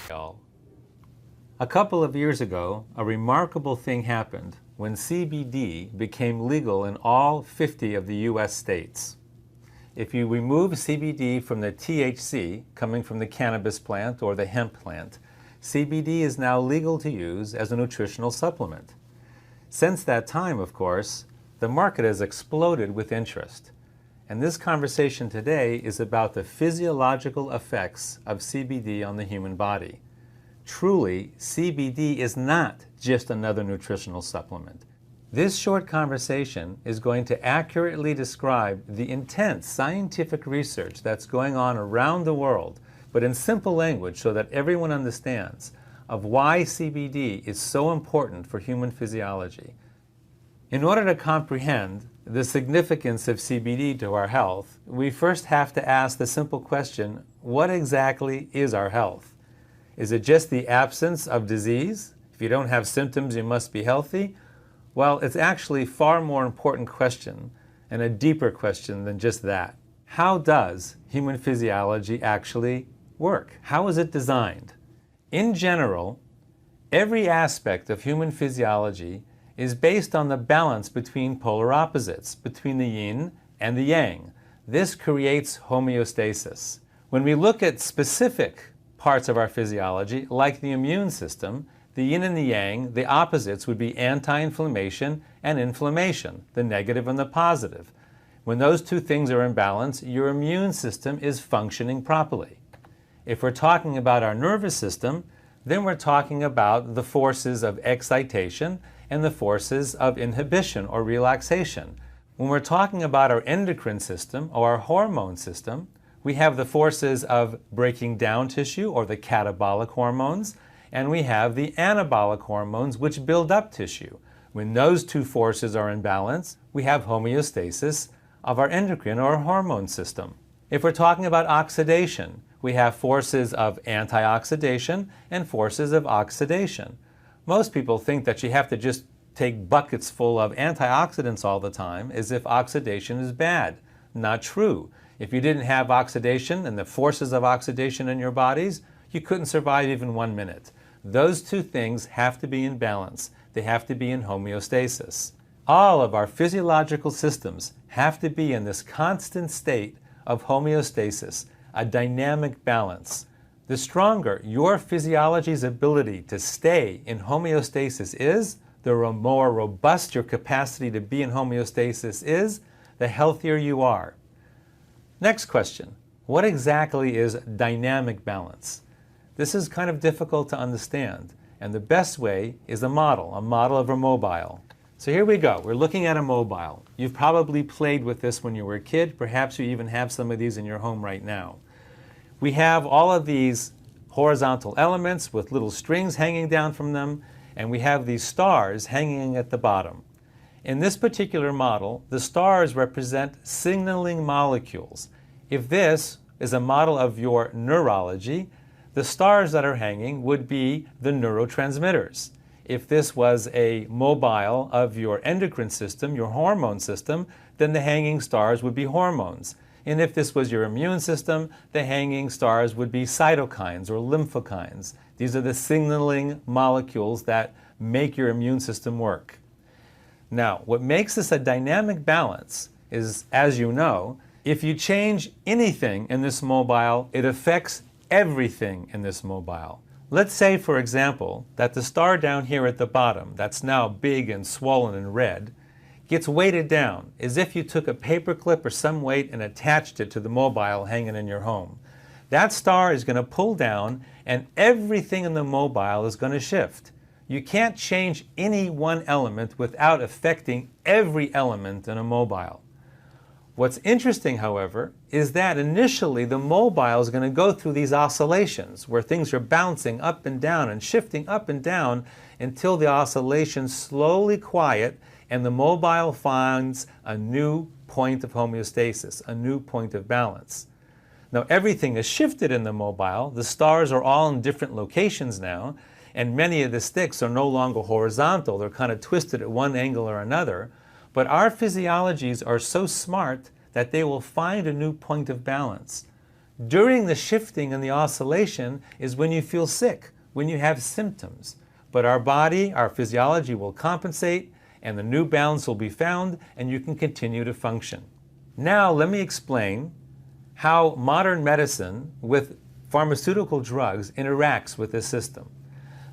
A couple of years ago, a remarkable thing happened when CBD became legal in all 50 of the US states. If you remove CBD from the THC coming from the cannabis plant or the hemp plant, CBD is now legal to use as a nutritional supplement. Since that time, of course, the market has exploded with interest. And this conversation today is about the physiological effects of CBD on the human body. Truly, CBD is not just another nutritional supplement. This short conversation is going to accurately describe the intense scientific research that's going on around the world, but in simple language so that everyone understands, of why CBD is so important for human physiology. In order to comprehend the significance of CBD to our health, we first have to ask the simple question, what exactly is our health? Is it just the absence of disease? If you don't have symptoms, you must be healthy? Well, it's actually a far more important question and a deeper question than just that. How does human physiology actually work? How is it designed? In general, every aspect of human physiology is based on the balance between polar opposites, between the yin and the yang. This creates homeostasis. When we look at specific parts of our physiology, like the immune system, the yin and the yang, the opposites would be anti-inflammation and inflammation, the negative and the positive. When those two things are in balance, your immune system is functioning properly. If we're talking about our nervous system, then we're talking about the forces of excitation and the forces of inhibition or relaxation. When we're talking about our endocrine system or our hormone system, we have the forces of breaking down tissue or the catabolic hormones, and we have the anabolic hormones which build up tissue. When those two forces are in balance, we have homeostasis of our endocrine or hormone system. If we're talking about oxidation, we have forces of antioxidation and forces of oxidation. Most people think that you have to just take buckets full of antioxidants all the time as if oxidation is bad. Not true. If you didn't have oxidation and the forces of oxidation in your bodies, you couldn't survive even 1 minute. Those two things have to be in balance. They have to be in homeostasis. All of our physiological systems have to be in this constant state of homeostasis, a dynamic balance. The stronger your physiology's ability to stay in homeostasis is, the more robust your capacity to be in homeostasis is, the healthier you are. Next question. What exactly is dynamic balance? This is kind of difficult to understand, and the best way is a model of a mobile. So here we go. We're looking at a mobile. You've probably played with this when you were a kid. Perhaps you even have some of these in your home right now. We have all of these horizontal elements with little strings hanging down from them, and we have these stars hanging at the bottom. In this particular model, the stars represent signaling molecules. If this is a model of your neurology, the stars that are hanging would be the neurotransmitters. If this was a mobile of your endocrine system, your hormone system, then the hanging stars would be hormones. And if this was your immune system, the hanging stars would be cytokines or lymphokines. These are the signaling molecules that make your immune system work. Now, what makes this a dynamic balance is, as you know, if you change anything in this mobile, it affects everything in this mobile. Let's say, for example, that the star down here at the bottom, that's now big and swollen and red, gets weighted down as if you took a paper clip or some weight and attached it to the mobile hanging in your home. That star is going to pull down and everything in the mobile is going to shift. You can't change any one element without affecting every element in a mobile. What's interesting, however, is that initially the mobile is going to go through these oscillations where things are bouncing up and down and shifting up and down until the oscillations slowly quiet and the mobile finds a new point of homeostasis, a new point of balance. Now everything is shifted in the mobile. The stars are all in different locations now, and many of the sticks are no longer horizontal. They're kind of twisted at one angle or another. But our physiologies are so smart that they will find a new point of balance. During the shifting and the oscillation is when you feel sick, when you have symptoms. But our body, our physiology will compensate, and the new balance will be found, and you can continue to function. Now let me explain how modern medicine with pharmaceutical drugs interacts with this system.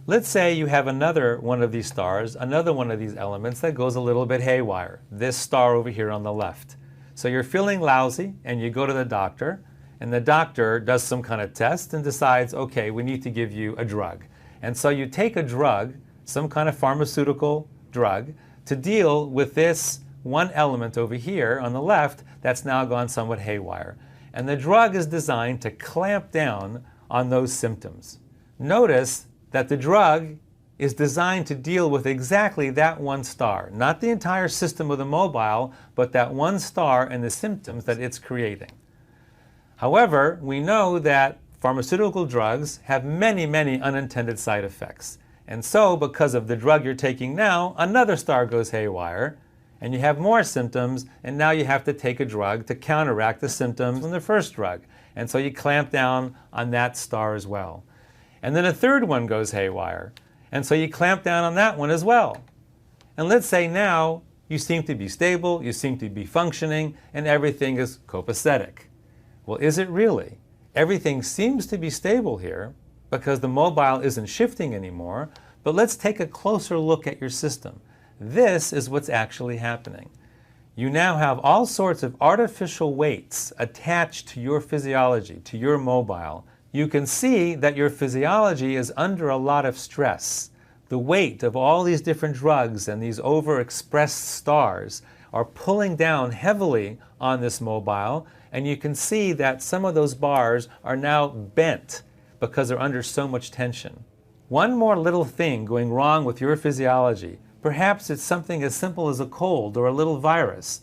Let's say you have another one of these stars, another one of these elements that goes a little bit haywire, this star over here on the left. So you're feeling lousy and you go to the doctor, and the doctor does some kind of test and decides, okay, we need to give you a drug. And so you take a drug, some kind of pharmaceutical drug, to deal with this one element over here on the left that's now gone somewhat haywire. And the drug is designed to clamp down on those symptoms. Notice that the drug is designed to deal with exactly that one star, not the entire system of the mobile, but that one star and the symptoms that it's creating. However, we know that pharmaceutical drugs have many, many unintended side effects. And so, because of the drug you're taking now, another star goes haywire, and you have more symptoms, and now you have to take a drug to counteract the symptoms from the first drug. And so you clamp down on that star as well. And then a third one goes haywire, and so you clamp down on that one as well. And let's say now you seem to be stable, you seem to be functioning, and everything is copacetic. Well, is it really? Everything seems to be stable here because the mobile isn't shifting anymore, but let's take a closer look at your system. This is what's actually happening. You now have all sorts of artificial weights attached to your physiology, to your mobile. You can see that your physiology is under a lot of stress. The weight of all these different drugs and these overexpressed stars are pulling down heavily on this mobile, and you can see that some of those bars are now bent because they're under so much tension. One more little thing going wrong with your physiology. Perhaps it's something as simple as a cold or a little virus,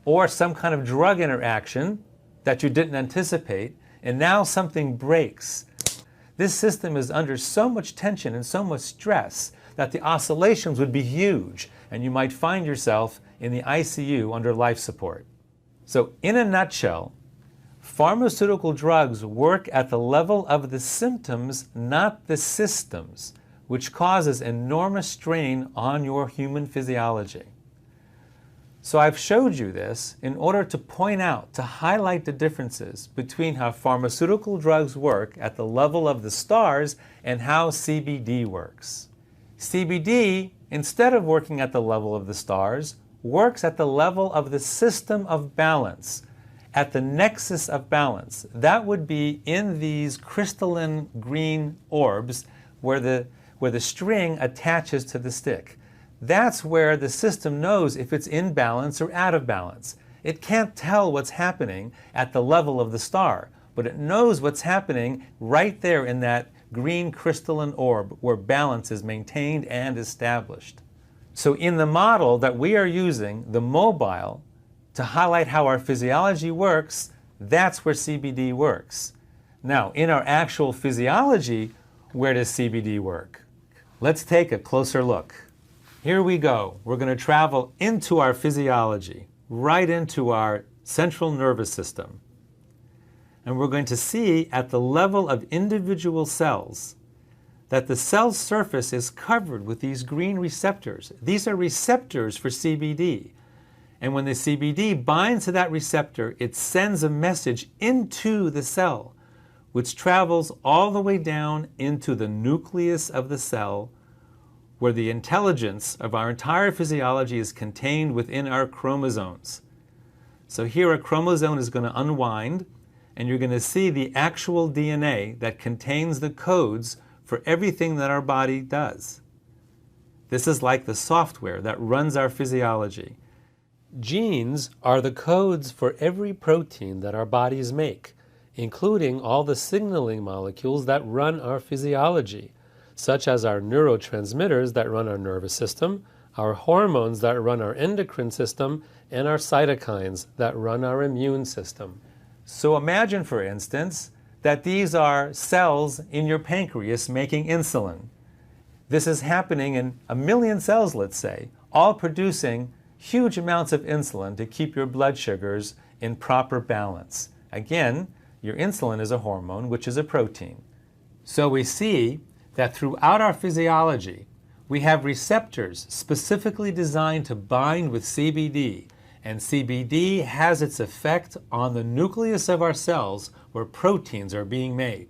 or some kind of drug interaction that you didn't anticipate, and now something breaks. This system is under so much tension and so much stress that the oscillations would be huge, and you might find yourself in the ICU under life support. So in a nutshell, pharmaceutical drugs work at the level of the symptoms, not the systems, which causes enormous strain on your human physiology. So I've showed you this in order to point out, to highlight the differences between how pharmaceutical drugs work at the level of the stars and how CBD works. CBD, instead of working at the level of the stars, works at the level of the system of balance, at the nexus of balance. That would be in these crystalline green orbs where the string attaches to the stick. That's where the system knows if it's in balance or out of balance. It can't tell what's happening at the level of the star, but it knows what's happening right there in that green crystalline orb where balance is maintained and established. So in the model that we are using, the mobile, to highlight how our physiology works, that's where CBD works. Now, in our actual physiology, where does CBD work? Let's take a closer look. Here we go. We're going to travel into our physiology, right into our central nervous system. And we're going to see at the level of individual cells that the cell surface is covered with these green receptors. These are receptors for CBD. And when the CBD binds to that receptor, it sends a message into the cell, which travels all the way down into the nucleus of the cell, where the intelligence of our entire physiology is contained within our chromosomes. So here a chromosome is going to unwind, and you're going to see the actual DNA that contains the codes for everything that our body does. This is like the software that runs our physiology. Genes are the codes for every protein that our bodies make, including all the signaling molecules that run our physiology, such as our neurotransmitters that run our nervous system, our hormones that run our endocrine system, and our cytokines that run our immune system. So imagine, for instance, that these are cells in your pancreas making insulin. This is happening in 1 million cells, let's say, all producing huge amounts of insulin to keep your blood sugars in proper balance. Again, Your insulin is a hormone, which is a protein. So we see that throughout our physiology, we have receptors specifically designed to bind with CBD, and CBD has its effect on the nucleus of our cells where proteins are being made.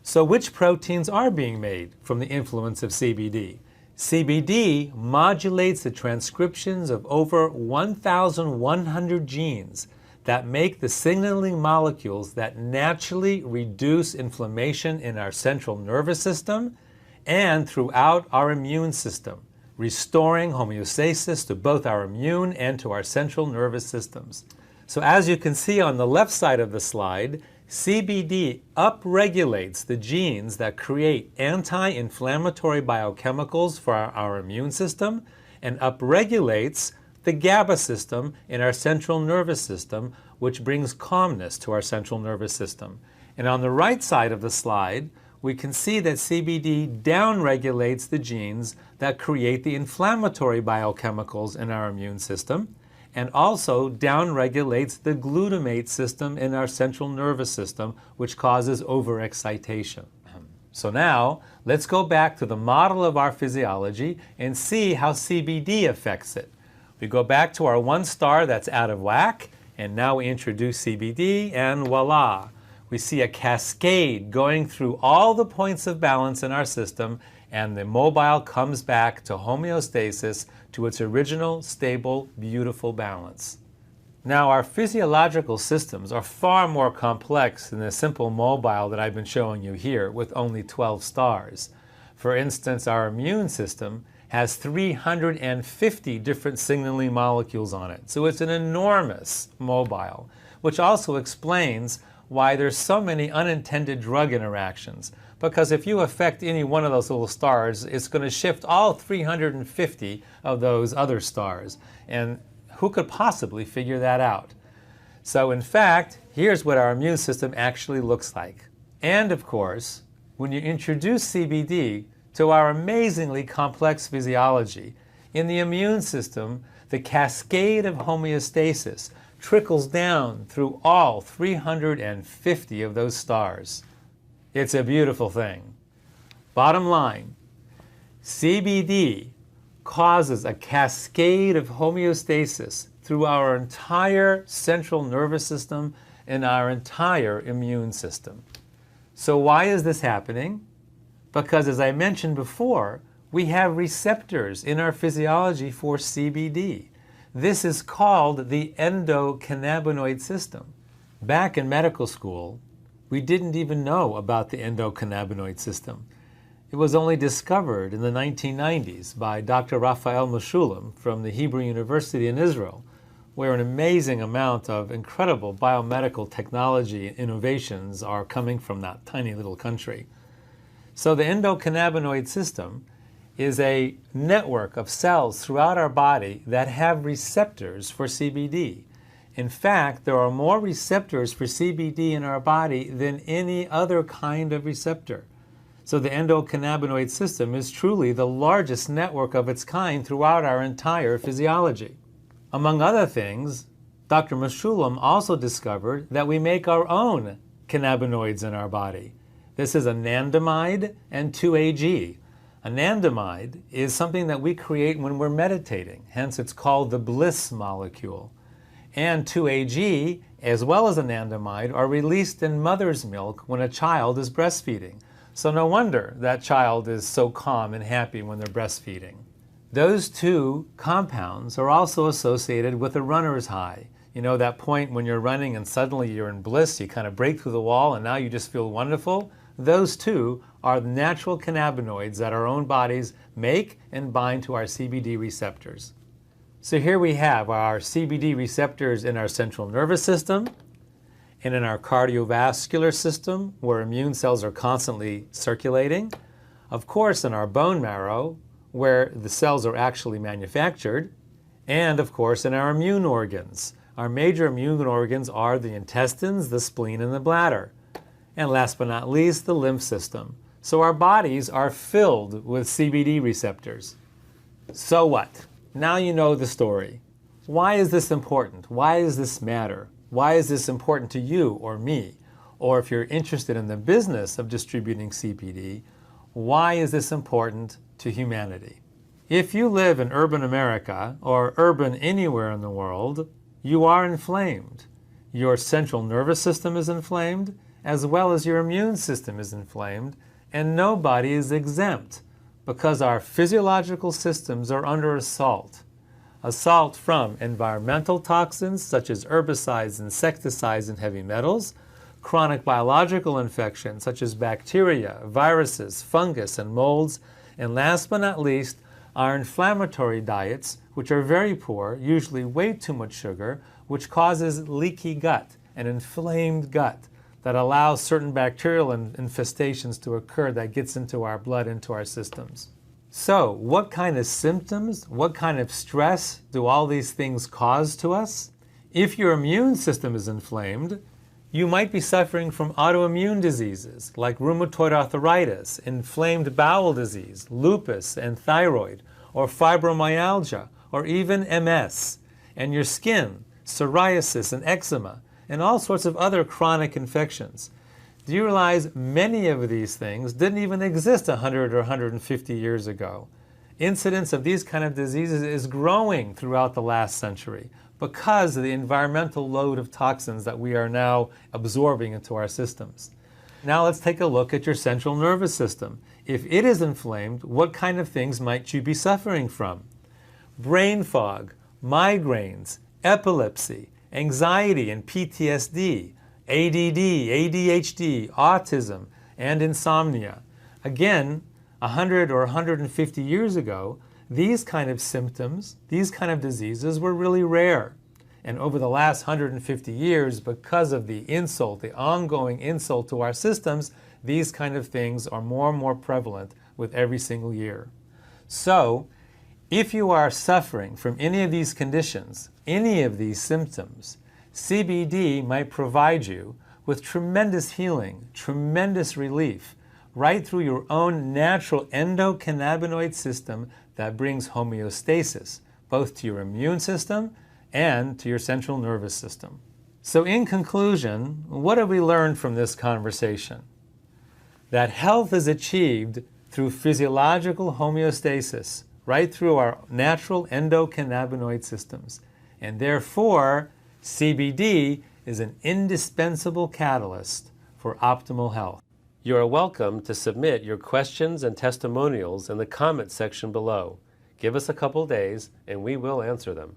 So which proteins are being made from the influence of CBD? CBD modulates the transcriptions of over 1,100 genes that make the signaling molecules that naturally reduce inflammation in our central nervous system and throughout our immune system, restoring homeostasis to both our immune and to our central nervous systems. So as you can see on the left side of the slide, CBD upregulates the genes that create anti-inflammatory biochemicals for our immune system and upregulates the GABA system in our central nervous system, which brings calmness to our central nervous system. And on the right side of the slide, we can see that CBD downregulates the genes that create the inflammatory biochemicals in our immune system, and also downregulates the glutamate system in our central nervous system, which causes overexcitation. So now, let's go back to the model of our physiology and see how CBD affects it. We go back to our one star that's out of whack, and now we introduce CBD, and voila! We see a cascade going through all the points of balance in our system, and the mobile comes back to homeostasis, to its original, stable, beautiful balance. Now, our physiological systems are far more complex than the simple mobile that I've been showing you here with only 12 stars. For instance, our immune system has 350 different signaling molecules on it, so it's an enormous mobile, which also explains why there's so many unintended drug interactions. Because if you affect any one of those little stars, it's going to shift all 350 of those other stars. And who could possibly figure that out? So in fact, here's what our immune system actually looks like. And of course, when you introduce CBD to our amazingly complex physiology, in the immune system, the cascade of homeostasis trickles down through all 350 of those stars. It's a beautiful thing. Bottom line, CBD causes a cascade of homeostasis through our entire central nervous system and our entire immune system. So why is this happening? Because as I mentioned before, we have receptors in our physiology for CBD. This is called the endocannabinoid system. Back in medical school, we didn't even know about the endocannabinoid system. It was only discovered in the 1990s by Dr. Raphael Mechoulam from the Hebrew University in Israel, where an amazing amount of incredible biomedical technology and innovations are coming from that tiny little country. So the endocannabinoid system is a network of cells throughout our body that have receptors for CBD. In fact, there are more receptors for CBD in our body than any other kind of receptor. So the endocannabinoid system is truly the largest network of its kind throughout our entire physiology. Among other things, Dr. Mechoulam also discovered that we make our own cannabinoids in our body. This is anandamide and 2-AG. Anandamide is something that we create when we're meditating, hence it's called the bliss molecule. And 2-AG, as well as anandamide, are released in mother's milk when a child is breastfeeding. So no wonder that child is so calm and happy when they're breastfeeding. Those two compounds are also associated with a runner's high. You know, that point when you're running and suddenly you're in bliss, you kind of break through the wall and now you just feel wonderful? Those two are the natural cannabinoids that our own bodies make and bind to our CBD receptors. So here we have our CBD receptors in our central nervous system and in our cardiovascular system, where immune cells are constantly circulating. Of course, in our bone marrow, where the cells are actually manufactured. And of course, in our immune organs. Our major immune organs are the intestines, the spleen, and the bladder. And last but not least, the lymph system. So our bodies are filled with CBD receptors. So what? Now you know the story. Why is this important? Why does this matter? Why is this important to you or me? or if you're interested in the business of distributing CBD, why is this important to humanity? If you live in urban America or urban anywhere in the world, you are inflamed. Your central nervous system is inflamed, as well as your immune system is inflamed, and nobody is exempt because our physiological systems are under assault. Assault from environmental toxins such as herbicides, insecticides, and heavy metals, chronic biological infections such as bacteria, viruses, fungus, and molds, and last but not least, our inflammatory diets, which are very poor, usually way too much sugar, which causes leaky gut, an inflamed gut that allows certain bacterial infestations to occur that gets into our blood, into our systems. So, what kind of symptoms, what kind of stress do all these things cause to us? If your immune system is inflamed, you might be suffering from autoimmune diseases like rheumatoid arthritis, inflamed bowel disease, lupus and thyroid, or fibromyalgia, or even MS, and your skin, psoriasis and eczema, and all sorts of other chronic infections. Do you realize many of these things didn't even exist 100 or 150 years ago? Incidence of these kind of diseases is growing throughout the last century because of the environmental load of toxins that we are now absorbing into our systems. Now let's take a look at your central nervous system. If it is inflamed, what kind of things might you be suffering from? Brain fog, migraines, epilepsy, anxiety and PTSD, ADD, ADHD, autism, and insomnia. Again, 100 or 150 years ago, these kind of symptoms, these kind of diseases were really rare. And over the last 150 years, because of the insult, the ongoing insult to our systems, these kind of things are more and more prevalent with every single year. So, if you are suffering from any of these conditions, any of these symptoms, CBD might provide you with tremendous healing, tremendous relief, right through your own natural endocannabinoid system that brings homeostasis, both to your immune system and to your central nervous system. So in conclusion, what have we learned from this conversation? That health is achieved through physiological homeostasis, right through our natural endocannabinoid systems. And therefore, CBD is an indispensable catalyst for optimal health. You are welcome to submit your questions and testimonials in the comment section below. Give us a couple days and we will answer them.